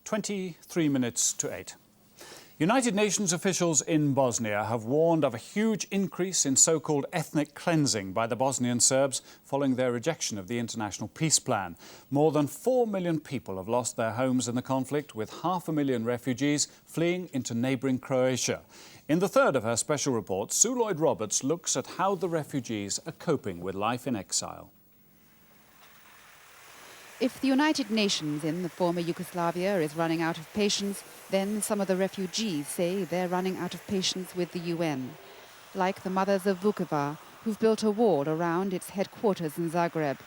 23 minutes to 8. United Nations officials in Bosnia have warned of a huge increase in so-called ethnic cleansing by the Bosnian Serbs following their rejection of the international peace plan. More than 4 million people have lost their homes in the conflict, with 500,000 refugees fleeing into neighbouring Croatia. In the third of her special report, Sue Lloyd-Roberts looks at how the refugees are coping with life in exile. If the United Nations in the former Yugoslavia is running out of patience, then some of the refugees say they're running out of patience with the UN. Like the mothers of Vukovar, who've built a wall around its headquarters in Zagreb.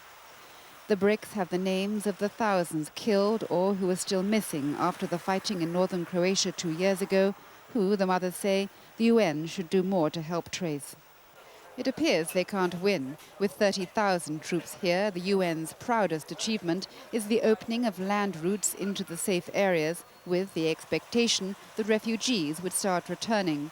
The bricks have the names of the thousands killed or who are still missing after the fighting in northern Croatia 2 years ago, who, the mothers say, the UN should do more to help trace. It appears they can't win. With 30,000 troops here, the UN's proudest achievement is the opening of land routes into the safe areas, with the expectation that refugees would start returning.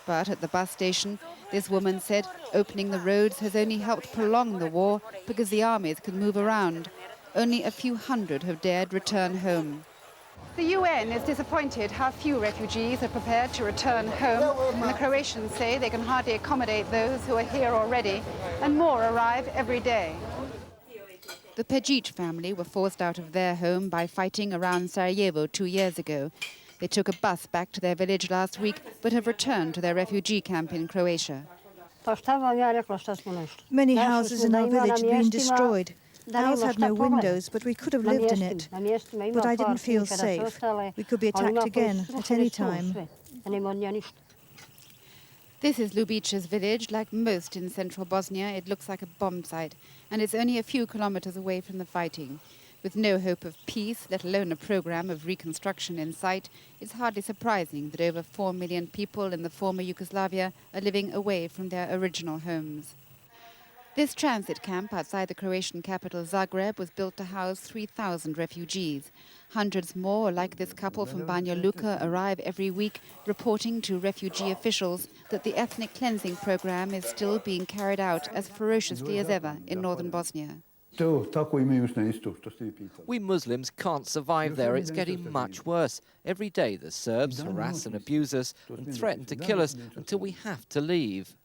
But at the bus station, this woman said opening the roads has only helped prolong the war because the armies can move around. Only a few hundred have dared return home. The UN is disappointed how few refugees are prepared to return home, and the Croatians say they can hardly accommodate those who are here already, and more arrive every day. The Pejic family were forced out of their home by fighting around Sarajevo 2 years ago. They took a bus back to their village last week, but have returned to their refugee camp in Croatia. Many houses in our village have been destroyed. Ours had no windows, but we could have lived in it. But I didn't feel safe. We could be attacked again at any time. This is Ljubica's village. Like most in central Bosnia, it looks like a bomb site, and it's only a few kilometers away from the fighting. With no hope of peace, let alone a program of reconstruction in sight, it's hardly surprising that over 4 million people in the former Yugoslavia are living away from their original homes. This transit camp outside the Croatian capital Zagreb was built to house 3,000 refugees. Hundreds more, like this couple from Banja Luka, arrive every week, reporting to refugee officials that the ethnic cleansing program is still being carried out as ferociously as ever in northern Bosnia. We Muslims can't survive there. It's getting much worse. Every day the Serbs harass and abuse us and threaten to kill us until we have to leave.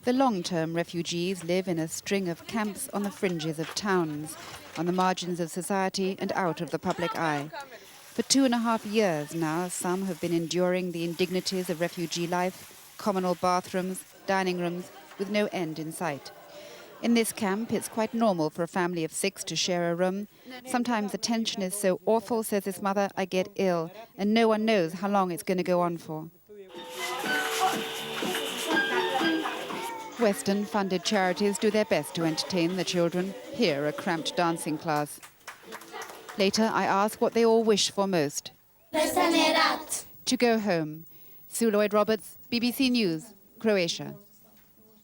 The long-term refugees live in a string of camps on the fringes of towns, on the margins of society and out of the public eye. For 2.5 years now, some have been enduring the indignities of refugee life, communal bathrooms, dining rooms, with no end in sight. In this camp, it's quite normal for a family of 6 to share a room. Sometimes the tension is so awful, says this mother, I get ill, and no one knows how long it's going to go on for. Western-funded charities do their best to entertain the children. Here, a cramped dancing class. Later, I ask what they all wish for most. To go home. Sue Lloyd-Roberts, BBC News, Croatia.